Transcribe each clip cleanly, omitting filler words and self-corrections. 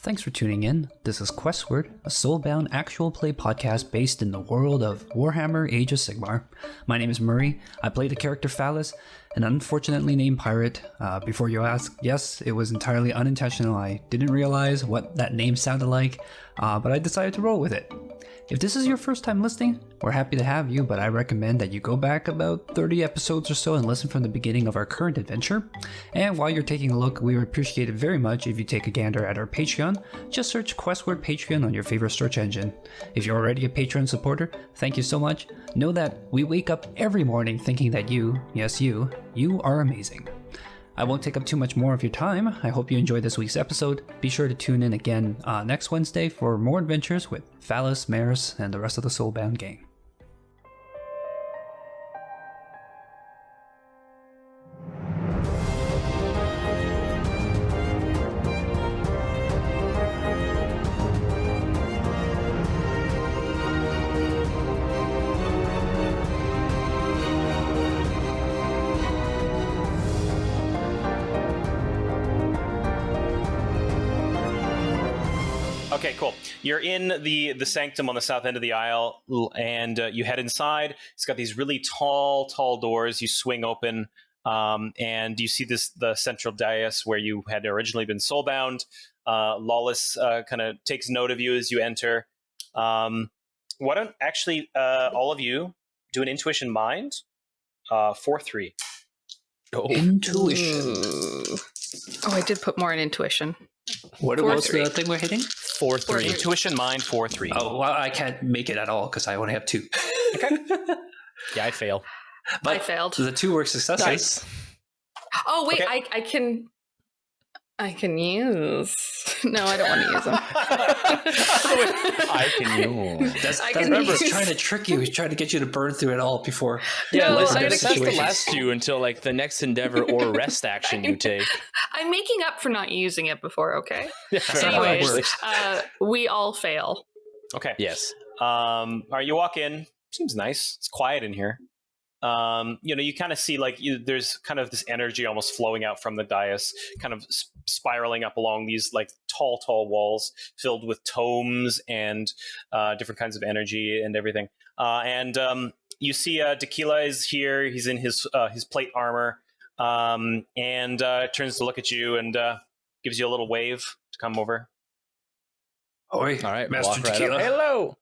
Thanks for tuning in. This is Questward, a Soulbound actual play podcast based in the world of Warhammer Age of Sigmar. My name is Meriss. I play the character Falas, an unfortunately named pirate. Before you ask, yes, it was entirely unintentional. I didn't realize what that name sounded like, but I decided to roll with it. If this is your first time listening, we're happy to have you, but I recommend that you go back about 30 episodes or so and listen from the beginning of our current adventure. And while you're taking a look, we would appreciate it very much if you take a gander at our Patreon. Just search Questward Patreon on your favorite search engine. If you're already a Patreon supporter, thank you so much. Know that we wake up every morning thinking that you, yes you are amazing. I won't take up too much more of your time. I hope you enjoyed this week's episode. Be sure to tune in again next Wednesday for more adventures with Falas, Meriss, and the rest of the Soulbound gang. Okay, cool. You're in the sanctum on the south end of the aisle, and you head inside. It's got these really tall doors. You swing open, and you see the central dais where you had originally been soulbound. Lolus kind of takes note of you as you enter. Why don't actually all of you do an intuition mind? 4-3. Oh. Intuition. Oh, I did put more in intuition. What's the thing we're hitting? 4-3. Intuition mind 4-3. Oh, well, I can't make it at all because I only have 2. Okay. Yeah, I fail. But I failed. The 2 were successes. Nice. Oh wait, Okay. I can use. No, I don't want to use them. I can use. He's trying to trick you. He's trying to get you to burn through it all before. Yeah, No, listen, I this has to situations. last you until like the next endeavor or rest action you take. I'm making up for not using it before. Okay. Yeah, That's not how it Anyways, works. we all fail. Okay. yes. All right, you walk in. Seems nice. It's quiet in here. You kind of see there's kind of this energy almost flowing out from the dais, kind of spiraling up along these like tall walls filled with tomes and different kinds of energy and everything. You see Dekila is here. He's in his plate armor, and turns to look at you and gives you a little wave to come over. Oi, All right, Master walk right Dekila. up. Hello,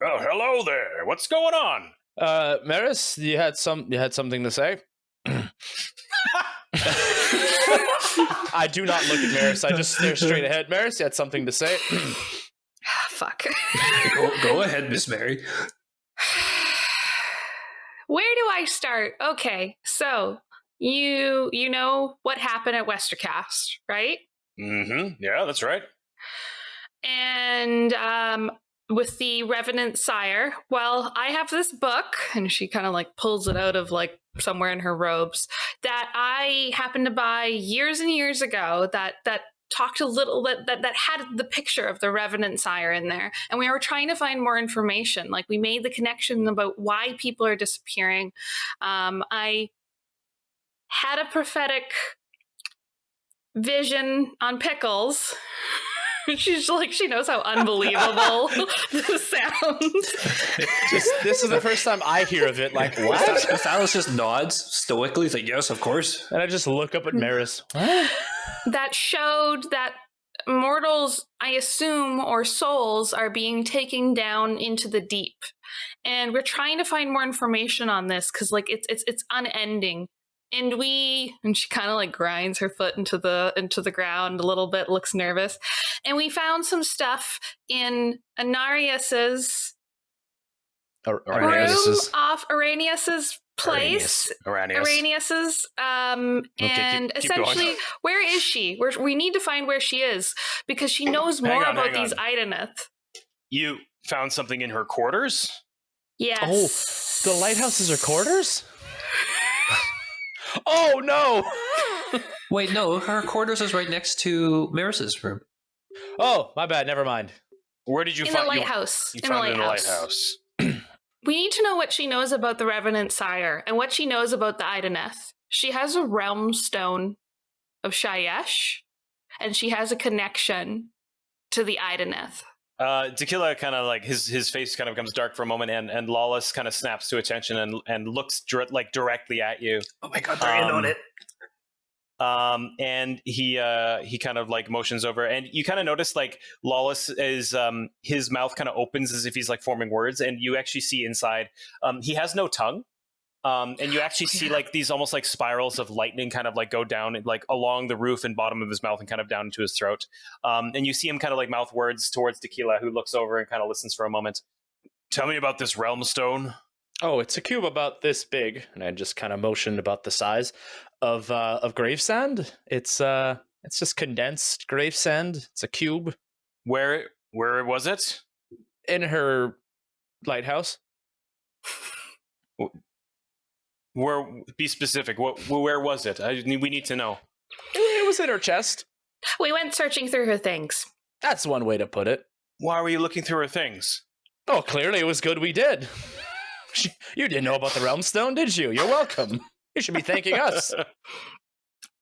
Oh, hello there. What's going on? Meriss. You had something to say. I do not look at Meriss. I just stare straight ahead. Meriss, you had something to say. Fuck. Go ahead, Miss Mary. Where do I start? Okay, so you know what happened at Westercast, right? Mm-hmm. Yeah, that's right. And with the Revenant Sire, well, I have this book, and she kind of like pulls it out of like somewhere in her robes, that I happened to buy years and years ago that talked a little that had the picture of the Revenant Sire in there. And we were trying to find more information. Like we made the connection about why people are disappearing. I had a prophetic vision on Pickles. She's like, she knows how unbelievable this sounds. This is the first time I hear of it. Like, what? Falas just nods stoically. He's like, yes, of course. And I just look up at Meriss. That showed that mortals, I assume, or souls are being taken down into the deep. And we're trying to find more information on this because like it's unending. And she kind of like grinds her foot into the ground a little bit, looks nervous. And we found some stuff in Anarius's room off Arrhenius's place. Arrhenius's. And keep essentially, going. where is she? We need to find where she is because she knows more about these Ideneth. You found something in her quarters? Yes. Oh, the lighthouse is her quarters? Oh, no! Wait, no, her quarters is right next to Meriss's room. Oh, my bad. Never mind. Where did you In find the lighthouse. You In the found it in the lighthouse. lighthouse. We need to know what she knows about the Revenant Sire and what she knows about the Ideneth. She has a realm stone of Shayesh, and she has a connection to the Ideneth. Dekila kind of like his face kind of becomes dark for a moment, and Lolus kind of snaps to attention and looks directly at you. Oh my god, they're in on it. And he kind of like motions over, and you kind of notice like Lolus is his mouth kind of opens as if he's like forming words, and you actually see inside he has no tongue. And you actually see like these almost like spirals of lightning kind of like go down like along the roof and bottom of his mouth and kind of down into his throat. And you see him kind of like mouth words towards Dekila, who looks over and kind of listens for a moment. Tell me about this realm stone. Oh, it's a cube about this big, and I just kind of motioned about the size of grave sand. It's just condensed grave sand. It's a cube. Where was it? In her lighthouse. Be specific. Where was it? We need to know. It was in her chest. We went searching through her things. That's one way to put it. Why were you looking through her things? Oh, clearly it was good we did. You didn't know about the realm stone, did you? You're welcome. You should be thanking us.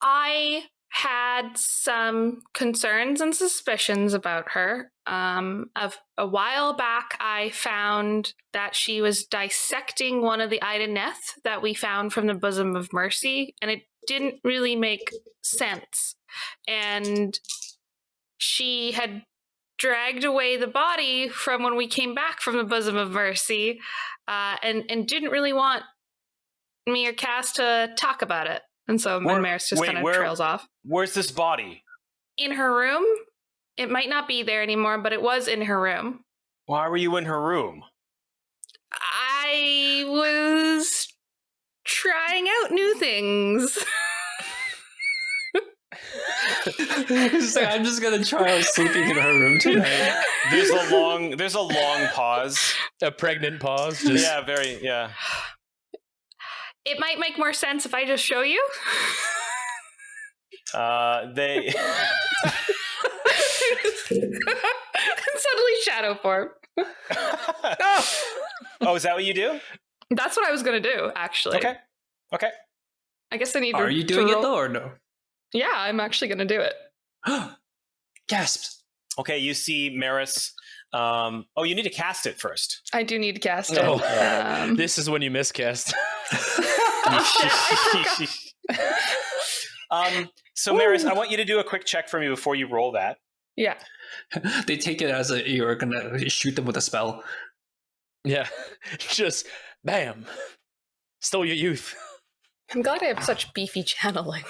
I had some concerns and suspicions about her. Of a while back, I found that she was dissecting one of the Ideneth that we found from the bosom of Mercy, and it didn't really make sense. And she had dragged away the body from when we came back from the bosom of Mercy, and didn't really want me or Cass to talk about it. And so Meriss just kind of trails off. Where's this body? In her room. It might not be there anymore, but it was in her room. Why were you in her room? I was trying out new things. I'm just gonna try out sleeping in her room tonight. There's a long pause. A pregnant pause. Yeah. It might make more sense if I just show you. They suddenly shadow form. Oh, is that what you do? That's what I was gonna do, actually. Okay. I guess I need to. Are you doing it though, or no? Yeah, I'm actually gonna do it. Gasps. Okay, you see Meriss. You need to cast it first. I do need to cast it. Oh, this is when you miscast. So Meriss, I want you to do a quick check for me before you roll that. Yeah. They take it as you're gonna shoot them with a spell. Yeah. Just bam. Stole your youth. I'm glad I have such beefy channeling.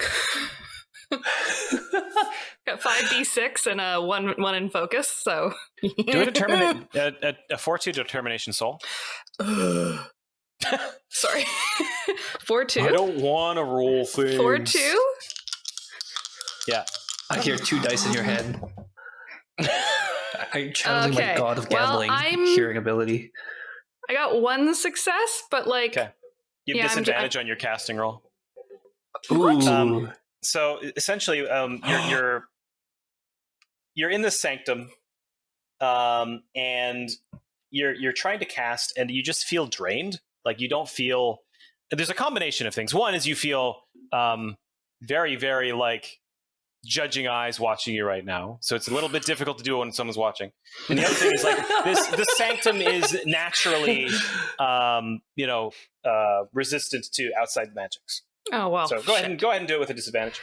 Got 5d6 and a one in focus, so do a fortitude determination soul. Sorry. 4-2. I don't want to roll things. 4-2? Yeah. I hear 2 dice in your head. I'm channeling my god of gambling hearing ability. I got 1 success, but like... Okay. You have disadvantage on your casting roll. Ooh. So essentially, you're in the sanctum, and you're trying to cast, and you just feel drained. Like you don't feel. There's a combination of things. One is you feel very, very like judging eyes watching you right now. So it's a little bit difficult to do it when someone's watching. And the other thing is like the sanctum is naturally, resistant to outside magics. Oh well. So go ahead and do it with a disadvantage.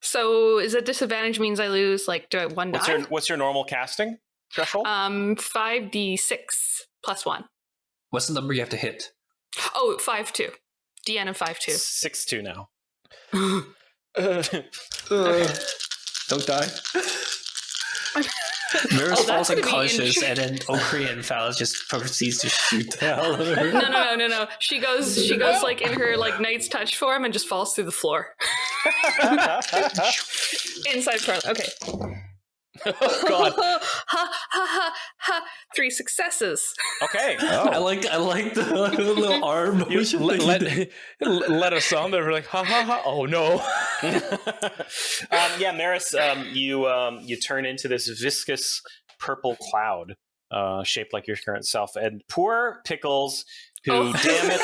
So is a disadvantage means I lose like do I 1 die? What's your normal casting threshold? 5d6 plus 1. What's the number you have to hit? Oh, 5-2. DN of 5-2. 6-2 now. Don't die. Meriss falls unconscious, and then Okri and Falas just proceeds to shoot the hell out of her. No. She goes like in her like Knight's Touch form and just falls through the floor. Inside front. Okay. Oh God. ha. 3 successes. Okay. Oh. I like the little arm motion. Let us on there. We're like ha. Oh no. Meriss, you turn into this viscous purple cloud, shaped like your current self, and poor Pickles, who damn it,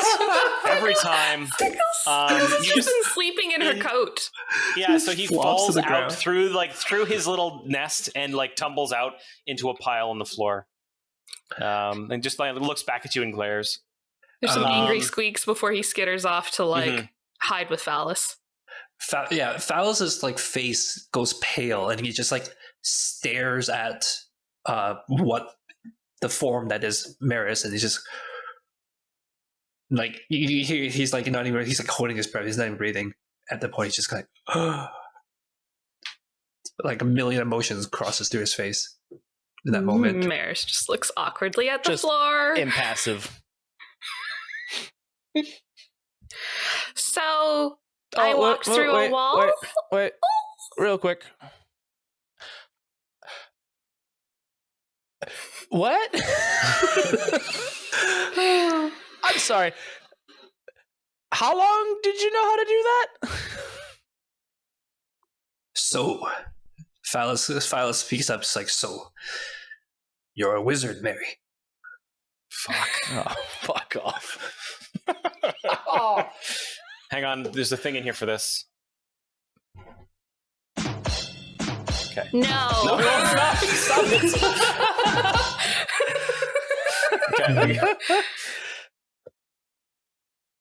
every time. Pickles. She's you just been sleeping in her coat. yeah. So he Flops to falls the out ground. through his little nest and like tumbles out into a pile on the floor. And just like looks back at you and glares. There's some angry Um, squeaks before he skitters off to like Mhm. hide with Falas. Falas's like face goes pale, and he just like stares at what the form that is Meriss, and he's just like he's like not even he's like holding his breath. He's not even breathing. At the point, he's just like like a million emotions crosses through his face in that moment. Meriss just looks awkwardly at the Just floor. Impassive. So I walked through a wall. Wait, real quick. What? I'm sorry. How long did you know how to do that? So, Falas speaks up, just like, so, you're a wizard, Mary. Fuck. Oh, fuck off. Hang on, there's a thing in here for this. Okay. No. No, stop it.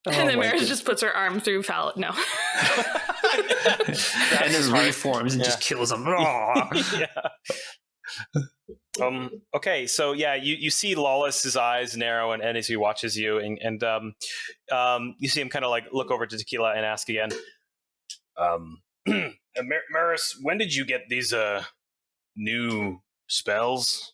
Okay. And then my Meriss just puts her arm through Falas. No. And then reforms and just kills him. Yeah. Okay, so yeah, you see Lawless's eyes narrow, and as he watches you, and you see him kind of like look over to Dekila and ask again, Meriss, when did you get these new spells?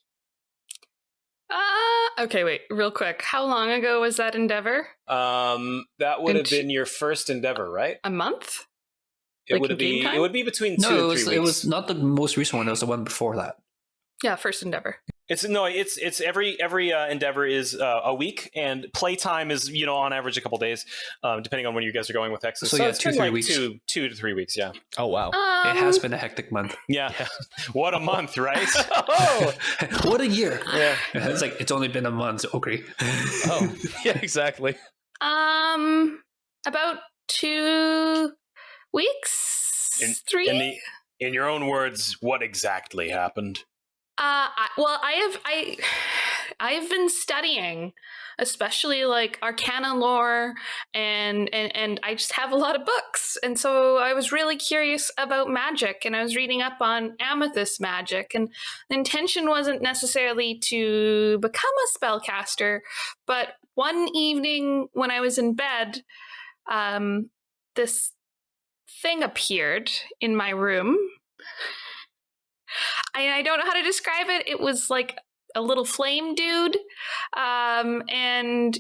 Okay, wait, real quick. How long ago was that endeavor? That would have been your first endeavor, right? A month? It Like would in game be. time? It would be between 2 No, and 3 it weeks. was not the most recent one. It was the one before that. Yeah, first endeavor. It's every endeavor is a week, and playtime is on average a couple days, depending on when you guys are going with Texas. So yeah, it's 2-3 been like weeks. 2 to 3 weeks. Yeah, Oh, wow. It has been a hectic month. yeah. What a month, right? Oh, What a year! Yeah. It's like it's only been a month, Okri. oh, yeah, exactly. About 2 weeks? 3? In your own words, what exactly happened? I have been studying, especially like Arcana lore, and I just have a lot of books, and so I was really curious about magic, and I was reading up on amethyst magic, and the intention wasn't necessarily to become a spellcaster, but one evening when I was in bed, this thing appeared in my room. I don't know how to describe it. It was like a little flame dude, and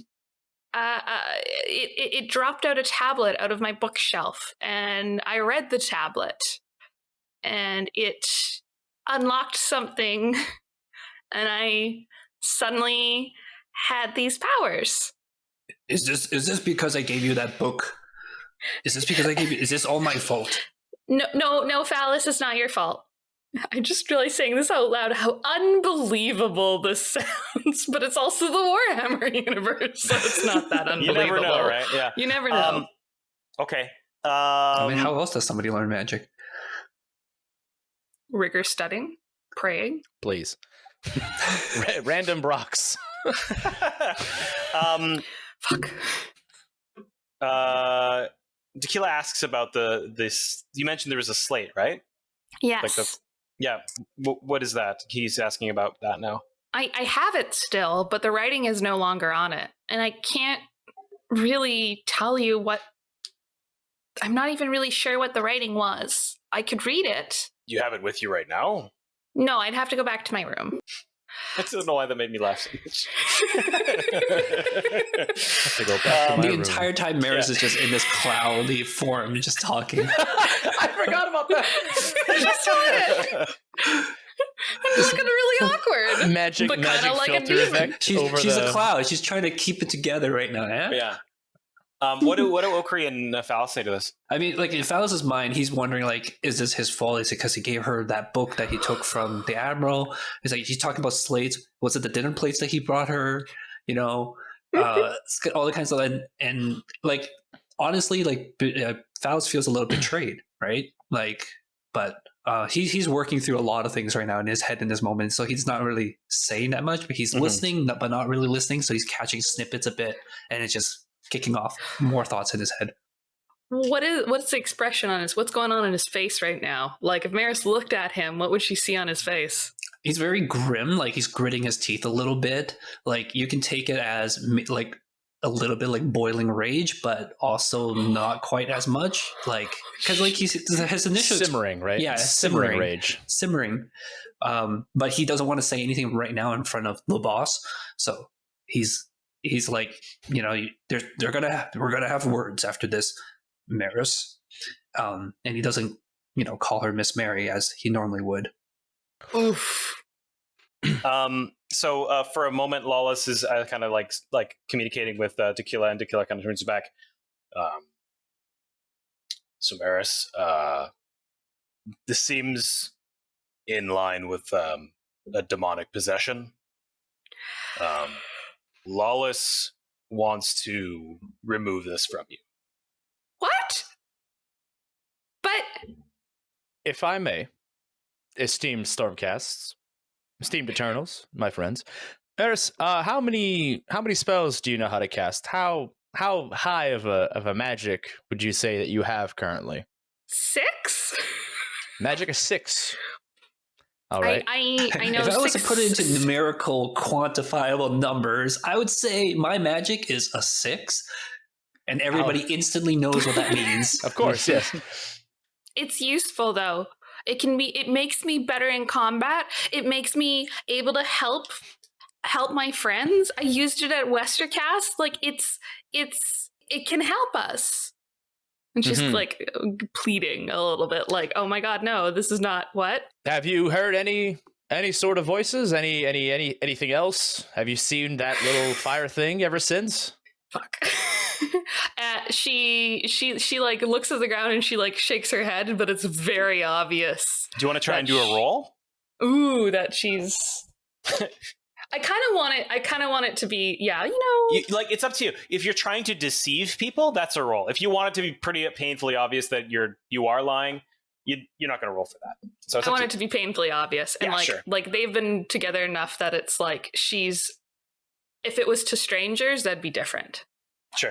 it dropped out a tablet out of my bookshelf, and I read the tablet, and it unlocked something, and I suddenly had these powers. Is this because I gave you that book? Is this because I gave you? Is this all my fault? No, Falas, it's not your fault. I just realized saying this out loud how unbelievable this sounds, but it's also the Warhammer universe, so it's not that You unbelievable. never know, right? Yeah. You never know. Okay. I mean, how else does somebody learn magic? Rigor studying, praying. Please. Random rocks. Fuck. Dekila asks about this. You mentioned there was a slate, right? Yes. Yeah. What is that? He's asking about that now. I have it still, but the writing is no longer on it. And I can't really tell you what... I'm not even really sure what the writing was. I could read it. You have it with you right now? No, I'd have to go back to my room. I don't know why that made me laugh so much. To go back to my The room. entire time, Meriss is just in this cloudy form, just talking. I forgot about that. I just read it. I'm just gonna really awkward. Magic But kinda magic like a filter demon. effect. She's over a the... cloud. She's trying to keep it together right now. Eh? Yeah. What do Okri and Falas say to this? I mean, like in Falas' mind, he's wondering, like, is this his fault? Is it because he gave her that book that he took from the Admiral? It's like he's talking about slates. Was it the dinner plates that he brought her? All the kinds of and like honestly, like Falas feels a little betrayed, right? Like, but he's working through a lot of things right now in his head in this moment, so he's not really saying that much, but he's listening, but not really listening. So he's catching snippets a bit, and it's just kicking off more thoughts in his head. What's the expression on what's going on in his face right now? Like, if Meriss looked at him, what would she see on his face? He's very grim, like he's gritting his teeth a little bit. Like you can take it as like a little bit like boiling rage, but also not quite as much. Like because like his initial simmering, right? Yeah, simmering rage, simmering. But he doesn't want to say anything right now in front of the boss, so he's like, you know, we're gonna have words after this, Meriss. And he doesn't, you know, call her Miss Mary as he normally would. Oof. So for a moment, Lolus is kind of like communicating with Dekila, and Dekila kind of turns back. So Meriss, this seems in line with a demonic possession. Lolus wants to remove this from you. What? But if I may, esteemed Stormcasts, esteemed Eternals, my friends, Meriss, how many spells do you know how to cast? How high of a magic would you say that you have currently? 6? Magic is 6. All right. I know. If I was to 6... put it into numerical, quantifiable numbers, I would say my magic is a 6, and everybody instantly knows what that means. Of course, yes. It's useful though. It makes me better in combat. It makes me able to help my friends. I used it at Westercast. Like it can help us. And she's like pleading a little bit, like, "Oh my God, no! This is not what." Have you heard any sort of voices? Anything else? Have you seen that little fire thing ever since? Fuck. She like looks at the ground and she like shakes her head, but it's very obvious. Do you want to try and do a roll? Ooh, that she's. I kind of want it to be, yeah, you know. Like, it's up to you. If you're trying to deceive people, that's a roll. If you want it to be pretty painfully obvious that you are lying, you're not going to roll for that. So it's I want it to be painfully obvious, and like they've been together enough that it's like she's. If it was to strangers, that'd be different. Sure.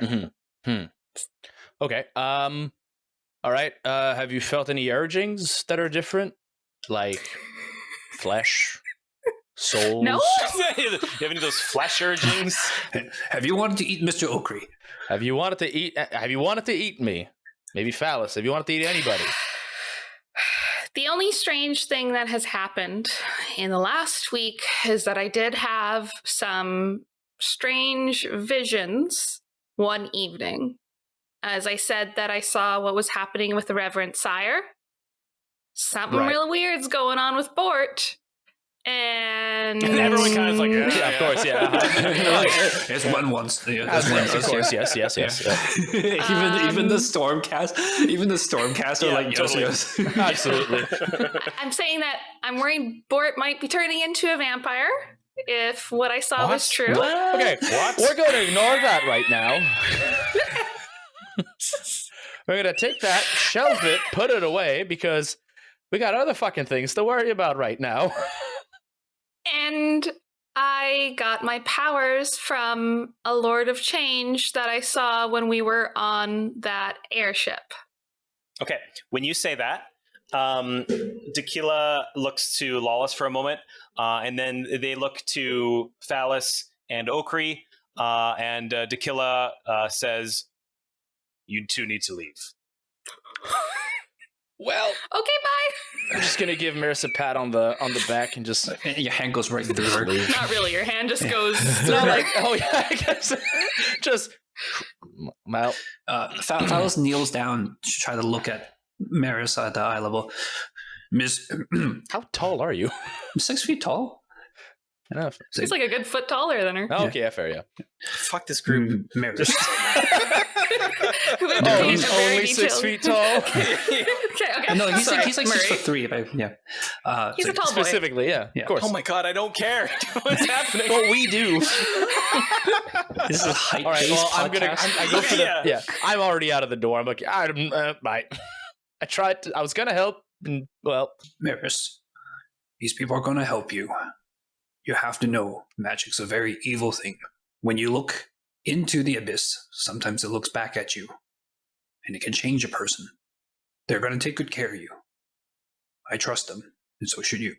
Okay. All right. Have you felt any urgings that are different, like flesh? Souls. No. You have any of those flesh urgings? Have you wanted to eat Mr. Okri? Have you wanted to eat me? Maybe Falas. Have you wanted to eat anybody? The only strange thing that has happened in the last week is that I did have some strange visions one evening. As I said that I saw what was happening with the Reverend Sire. Something real weird's going on with Bort. And everyone kind of like, yeah, of course, yeah. It's one once. Of course, yes. Even the Stormcast are like, totally. yes. Absolutely. I'm saying that I'm worried Bort might be turning into a vampire if what I saw was true. What? Okay, we're going to ignore that right now. We're going to take that, shelve it, put it away, because we got other fucking things to worry about right now. And I got my powers from a Lord of Change that I saw when we were on that airship. Okay, when you say that, Dekila looks to Lolus for a moment, and then they look to Falas and Okri, and Dekila says, "You two need to leave." Well, okay, bye. I'm just gonna give Meriss a pat on the back and just your hand goes right through her. Not really. Your hand just goes. Not like, oh yeah, I guess. Just well. Falas kneels down to try to look at Meriss at the eye level. Miss, how tall are you? I'm 6 feet tall. enough. He's like a good foot taller than her. Oh, okay, yeah, fair, yeah. Fuck this group. Meriss. Oh, he's only 6 feet tall. Okay. No, he's Sorry, like Murray. 6'3". Yeah. He's a tall boy. Specifically, yeah, Yeah. of course. Oh my god, I don't care. What's happening? What we do. This is a height-based All right, well, podcast. I go for the, Yeah. yeah. I'm already out of the door. I'm like, bye. I tried to, I was gonna help, and well, Meriss, these people are going to help you. You have to know magic's a very evil thing. When you look into the abyss, sometimes it looks back at you, and it can change a person. They're going to take good care of you. I trust them, and so should you.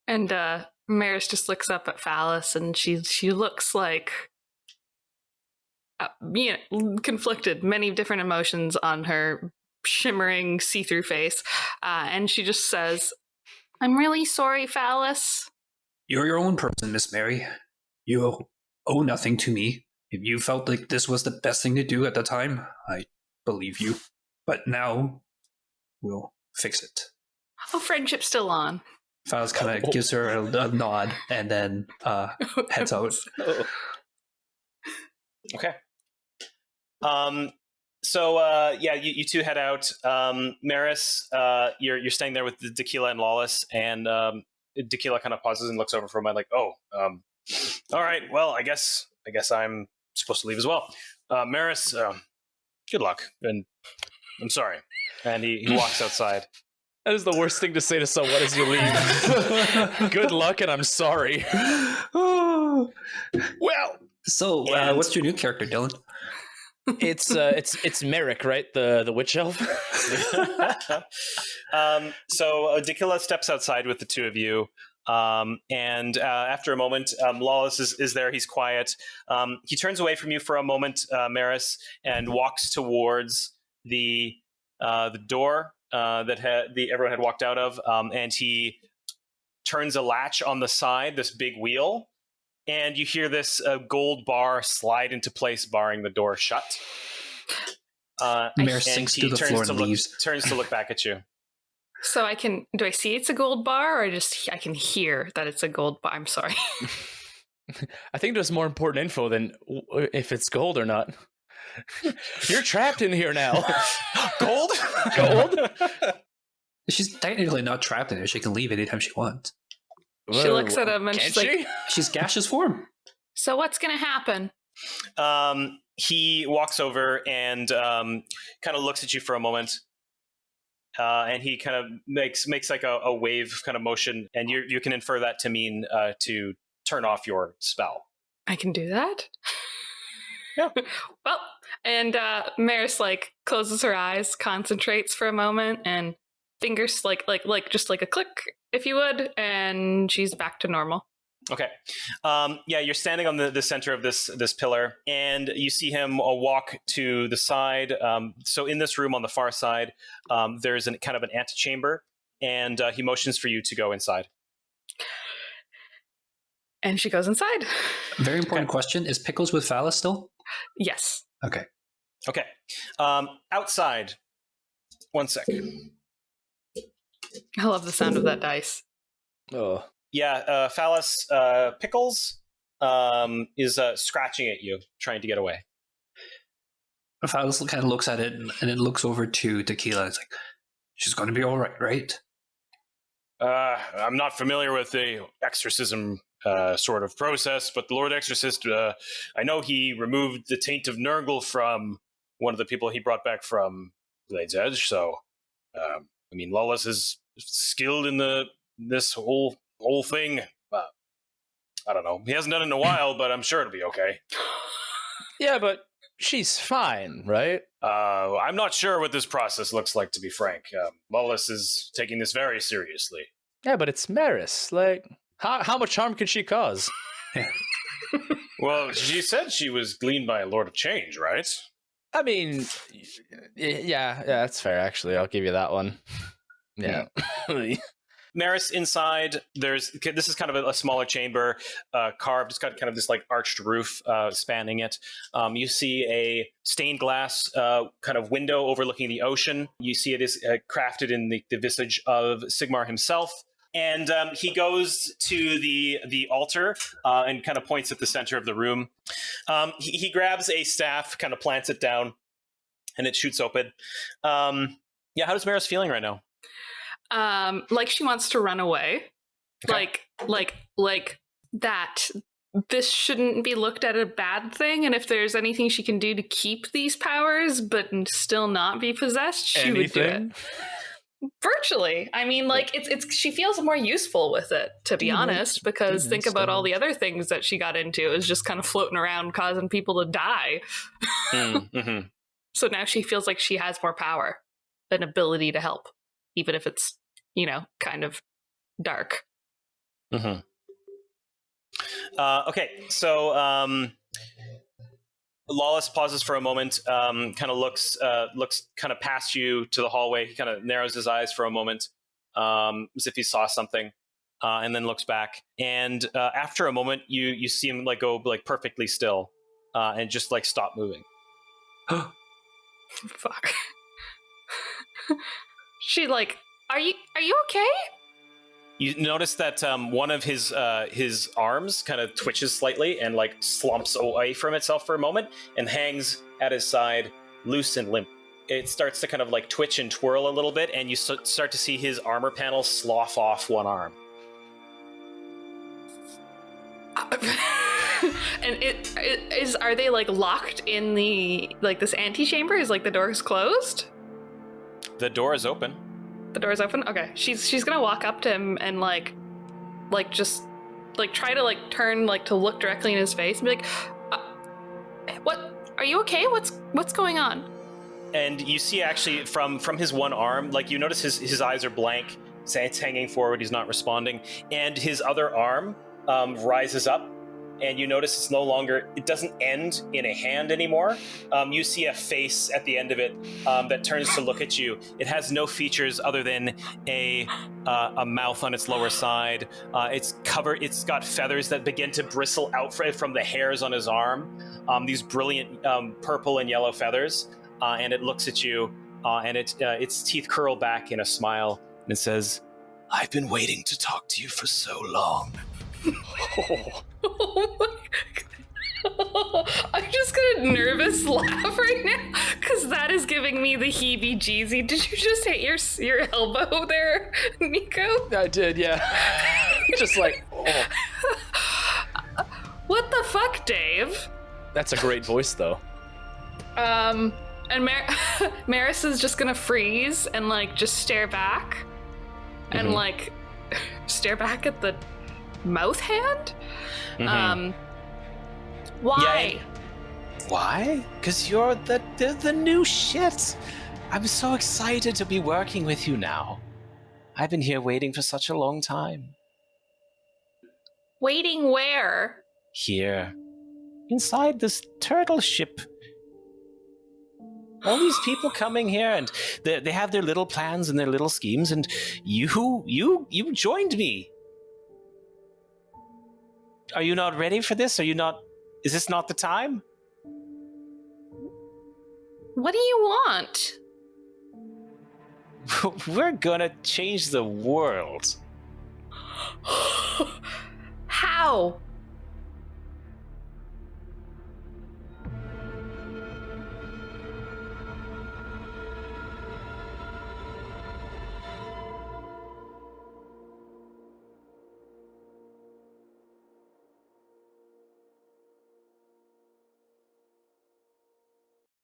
And Meriss just looks up at Falas, and she looks like conflicted, many different emotions on her shimmering see-through face, and she just says, "I'm really sorry, Falas." You're your own person, Miss Mary. You owe nothing to me. If you felt like this was the best thing to do at the time, I believe you. But now, we'll fix it. Oh, friendship's still on. Falas kind of gives her a nod and then heads out. Okay. So you two head out. Meriss, you're staying there with the Dekila and Lolus, and Dekila kind of pauses and looks over for a moment, like, all right, well, I guess I'm supposed to leave as well. Meriss, good luck, and I'm sorry. And he walks outside. that is the worst thing to say to someone as you leave. Good luck, and I'm sorry. Well, so And- what's your new character, Dylan? It's Merrick, right? The witch elf. So Dekila steps outside with the two of you, and after a moment, Lolus is there. He's quiet. He turns away from you for a moment, Meriss, and walks towards the door that everyone had walked out of, and he turns a latch on the side, this big wheel, and you hear this gold bar slide into place, barring the door shut. Meriss And sinks he to the floor and turns leaves. to look back at you. So do I see it's a gold bar, or I can hear that it's a gold bar? I'm sorry. I think there's more important info than if it's gold or not. You're trapped in here now. Gold? Gold? She's technically not trapped in it. She can leave anytime she wants. She looks at him and Can't she's like, she? She's gaseous form. "So what's going to happen?" He walks over and kind of looks at you for a moment, and he kind of makes like a wave kind of motion, and you can infer that to mean to turn off your spell. I can do that? Yeah. Well, and Meriss like closes her eyes, concentrates for a moment, and fingers like just like a click, if you would, and she's back to normal. Okay. You're standing on the center of this pillar, and you see him walk to the side. So in this room on the far side, there's kind of an antechamber, and he motions for you to go inside. And she goes inside. Very important question. Is Pickles with Falas still? Yes. Okay. Okay. Outside. 1 second. I love the sound of that dice. Oh. Yeah, Falas, Pickles is scratching at you, trying to get away. Falas kind of looks at it and then looks over to Dekila. It's like, she's going to be all right, right? I'm not familiar with the exorcism sort of process, but the Lord Exorcist, I know he removed the taint of Nurgle from one of the people he brought back from Blade's Edge, so, Lolus is skilled in this whole thing. I don't know. He hasn't done it in a while, but I'm sure it'll be okay. Yeah, but she's fine, right? I'm not sure what this process looks like, to be frank. Lolus is taking this very seriously. Yeah, but it's Meriss. Like, how much harm could she cause? Well, she said she was gleaned by a Lord of Change, right? I mean, yeah, that's fair, actually. I'll give you that one. Yeah. Meriss, inside, this is kind of a smaller chamber, carved. It's got kind of this like arched roof spanning it. You see a stained glass kind of window overlooking the ocean. You see it is crafted in the visage of Sigmar himself. And he goes to the altar and kind of points at the center of the room. He grabs a staff, kind of plants it down, and it shoots open. How does Meriss feeling right now? Like she wants to run away. Okay. Like that. This shouldn't be looked at a bad thing, and if there's anything she can do to keep these powers but still not be possessed, she would do it. Virtually. I mean, like it's she feels more useful with it, to be honest, because think about all the other things that she got into. It was just kind of floating around causing people to die. Mm-hmm. So now she feels like she has more power, an ability to help, even if it's, kind of dark. Mm-hmm. Okay, so Lolus pauses for a moment, kind of looks kind of past you to the hallway. He kind of narrows his eyes for a moment, as if he saw something, and then looks back. And after a moment, you see him like go like perfectly still, and just like stop moving. Fuck. She like, are you okay? You notice that one of his arms kind of twitches slightly and like slumps away from itself for a moment and hangs at his side, loose and limp. It starts to kind of like twitch and twirl a little bit, and you start to see his armor panel slough off one arm. And are they like locked in the like this antechamber? Is like the doors closed? The door is open. The door's open? Okay. She's gonna walk up to him and like just like try to like turn like to look directly in his face and be like, what? Are you okay? What's going on? And you see actually from his one arm, like you notice his eyes are blank, it's hanging forward, he's not responding, and his other arm rises up, and you notice it's no longer, it doesn't end in a hand anymore. You see a face at the end of it that turns to look at you. It has no features other than a mouth on its lower side. It's got feathers that begin to bristle out from the hairs on his arm. These brilliant purple and yellow feathers. And it looks at you, and its teeth curl back in a smile, and it says, "I've been waiting to talk to you for so long." Oh my God. I'm just gonna nervous laugh right now because that is giving me the heebie-jeezy. Did you just hit your elbow there, Nico? I did, yeah. Just like, oh. What the fuck, Dave? That's a great voice, though. And Meriss is just gonna freeze and like just stare back, and like stare back at the mouth hand. Why? Yeah, why? Because you're the new shit. I'm so excited to be working with you now. I've been here waiting for such a long time. Waiting where? Here. Inside this turtle ship. All these people coming here, and they have their little plans and their little schemes, and you joined me. Are you not ready for this? Is this not the time? What do you want? We're gonna change the world. How?